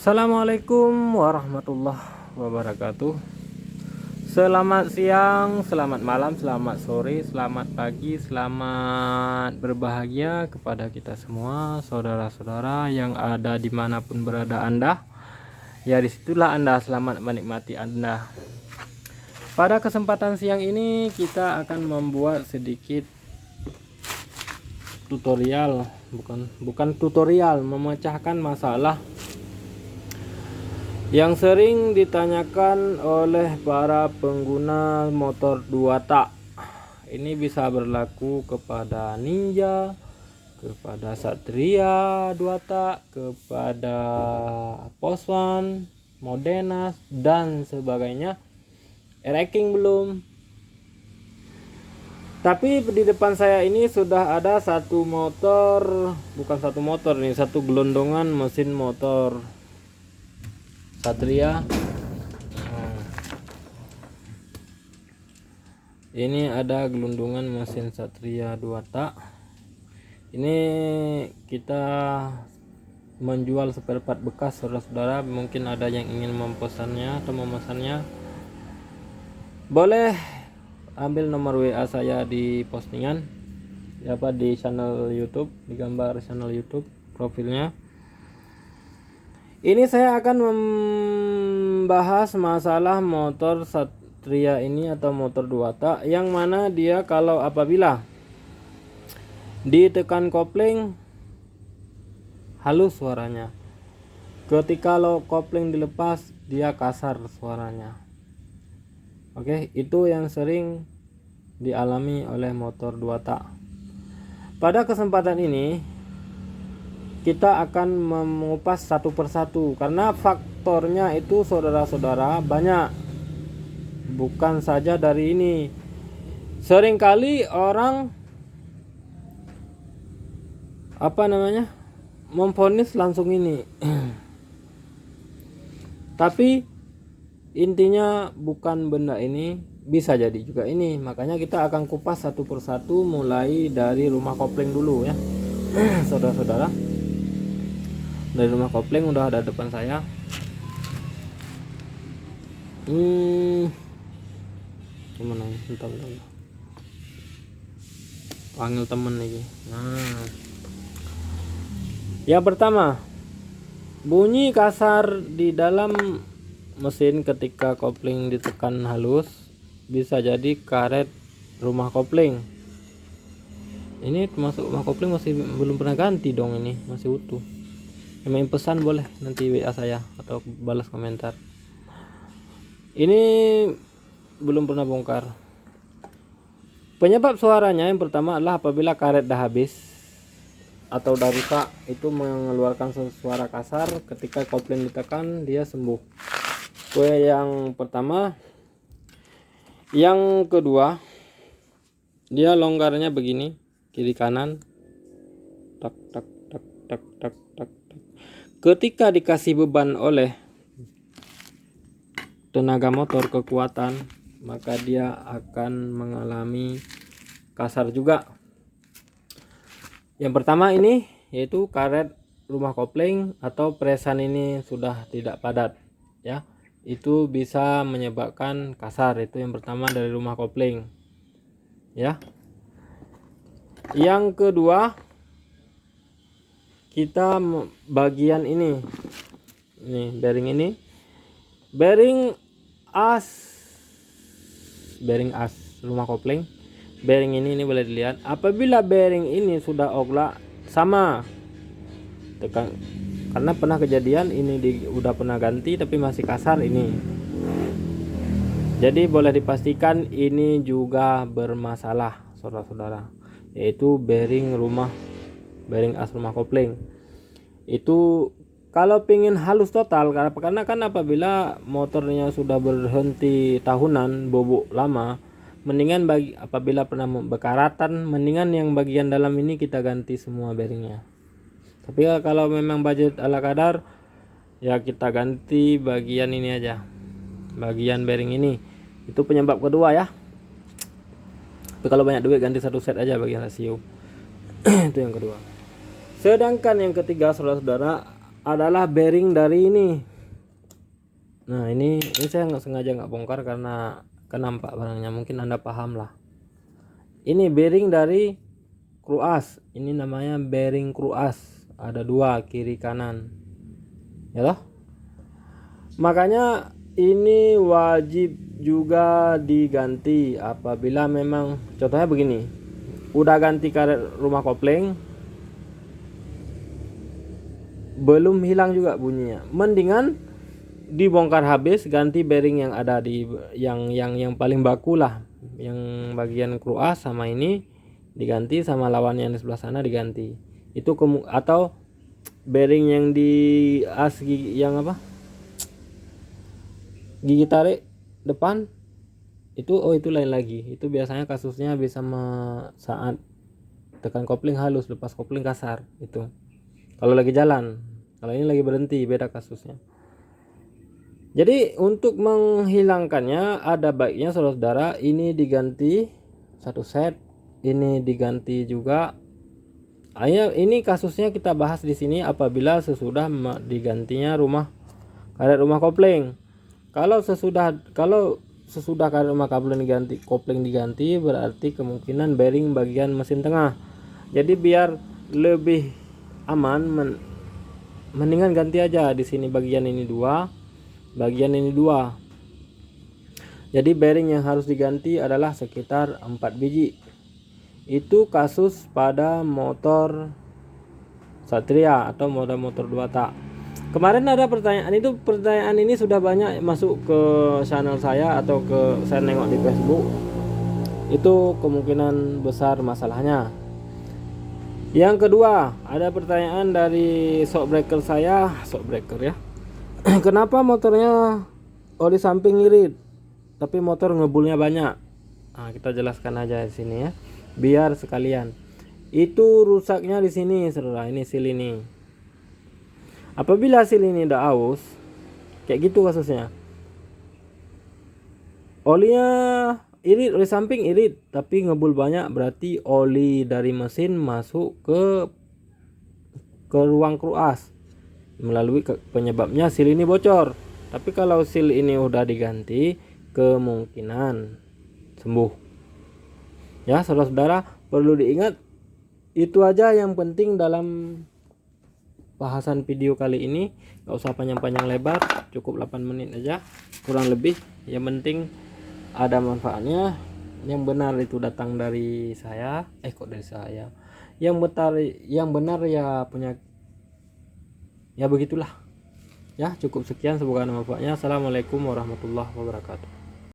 Assalamualaikum warahmatullahi wabarakatuh. Selamat siang, selamat malam, selamat sore, selamat pagi, selamat berbahagia kepada kita semua, saudara-saudara yang ada dimanapun berada Anda. Ya, disitulah Anda, selamat menikmati Anda. Pada kesempatan siang ini kita akan membuat sedikit tutorial, bukan tutorial, memecahkan masalah yang sering ditanyakan oleh para pengguna motor 2 tak. Ini bisa berlaku kepada Ninja, kepada Satria 2 tak, kepada Poswan, Modenas dan sebagainya. Ranking belum. Tapi di depan saya ini sudah ada satu motor, bukan satu motor nih, satu gelondongan mesin motor Satria. Ini ada gelundungan mesin Satria 2 tak. Ini kita menjual spare part bekas, saudara-saudara. Mungkin ada yang ingin memesannya atau memesannya, boleh ambil nomor WA saya di postingan, di channel YouTube, di gambar channel YouTube profilnya. Ini saya akan membahas masalah motor Satria ini atau motor 2 tak, yang mana dia kalau apabila ditekan kopling halus suaranya, ketika lo kopling dilepas dia kasar suaranya. Oke, itu yang sering dialami oleh motor 2 tak. Pada kesempatan ini kita akan mengupas satu persatu, karena faktornya itu saudara-saudara banyak, bukan saja dari ini. Seringkali orang memvonis langsung ini tapi intinya bukan benda ini, bisa jadi juga ini. Makanya kita akan kupas satu persatu, mulai dari rumah kopling dulu ya. Saudara-saudara, dari rumah kopling udah ada depan saya. Gimana ya? Bentar. Panggil temen lagi. Nah, yang pertama, bunyi kasar di dalam mesin ketika kopling ditekan halus, bisa jadi karet rumah kopling. Ini termasuk rumah kopling masih belum pernah ganti dong, ini masih utuh. Yang main pesan boleh nanti WA saya atau balas komentar. Ini belum pernah bongkar. Penyebab suaranya yang pertama adalah apabila karet dah habis atau dah rusak, itu mengeluarkan suara kasar. Ketika kopling ditekan dia sembuh. Kue yang pertama. Yang kedua, dia longgarnya begini, kiri kanan, tak tak tak tak tak tak. Ketika dikasih beban oleh tenaga motor, kekuatan, maka dia akan mengalami kasar juga. Yang pertama ini yaitu karet rumah kopling atau presan ini sudah tidak padat ya, itu bisa menyebabkan kasar. Itu yang pertama dari rumah kopling ya. Yang kedua, kita bagian ini bearing ini, bearing as rumah kopling. Bearing ini boleh dilihat, apabila bearing ini sudah oglak sama tekan, karena pernah kejadian ini udah pernah ganti tapi masih kasar ini. Jadi boleh dipastikan ini juga bermasalah, saudara-saudara, yaitu bearing as rumah kopling. Itu kalau pingin halus total, karena kan apabila motornya sudah berhenti tahunan, bobok lama, mendingan apabila pernah bekaratan, mendingan yang bagian dalam ini kita ganti semua bearingnya. Tapi kalau memang budget ala kadar, ya kita ganti bagian ini aja, bagian bearing ini. Itu penyebab kedua ya. Tapi kalau banyak duit ganti satu set aja bagian rasio. Itu yang kedua. Sedangkan yang ketiga, saudara-saudara, adalah bearing dari ini. Nah ini saya nggak sengaja nggak bongkar karena kenampak barangnya, mungkin Anda paham lah. Ini bearing dari kruas, ini namanya bearing kruas, ada dua kiri kanan ya loh. Makanya ini wajib juga diganti apabila memang contohnya begini, udah ganti karet rumah kopling belum hilang juga bunyinya, mendingan dibongkar habis, ganti bearing yang ada di yang paling baku lah, yang bagian kruas sama ini diganti, sama lawan yang di sebelah sana diganti. Itu atau bearing yang di as gigi, yang apa, gigi tarik depan itu, itu lain lagi. Itu biasanya kasusnya bisa saat tekan kopling halus, lepas kopling kasar itu kalau lagi jalan. Kalau ini lagi berhenti, beda kasusnya. Jadi untuk menghilangkannya ada baiknya saudara-saudara ini diganti satu set, ini diganti juga. Ini kasusnya kita bahas di sini apabila sesudah digantinya karet rumah kopling. Kalau sesudah karet rumah kopling diganti berarti kemungkinan bearing bagian mesin tengah. Jadi biar lebih aman, mendingan ganti aja di sini bagian ini dua, bagian ini dua. Jadi bearing yang harus diganti adalah sekitar 4 biji. Itu kasus pada motor Satria atau motor 2 tak. Kemarin ada pertanyaan ini sudah banyak masuk ke channel saya atau saya nengok di Facebook. Itu kemungkinan besar masalahnya. Yang kedua, ada pertanyaan dari shockbreaker saya, ya. Kenapa motornya oli samping irit tapi motor ngebulnya banyak? Nah, kita jelaskan aja di sini ya, biar sekalian. Itu rusaknya di sini, saudara. Ini sil ini. Apabila sil ini udah aus, kayak gitu kasusnya. Olinya irit, oli samping irit tapi ngebul banyak, berarti oli dari mesin masuk ke ruang kruas, melalui penyebabnya sil ini bocor. Tapi kalau sil ini udah diganti, kemungkinan sembuh. Ya saudara-saudara, perlu diingat itu aja yang penting dalam bahasan video kali ini. Gak usah panjang-panjang lebar, cukup 8 menit aja kurang lebih. Yang penting ada manfaatnya. Yang benar itu datang dari saya, dari saya. Yang benar ya punya, ya begitulah. Ya cukup sekian, semoga ada manfaatnya. Assalamualaikum warahmatullahi wabarakatuh.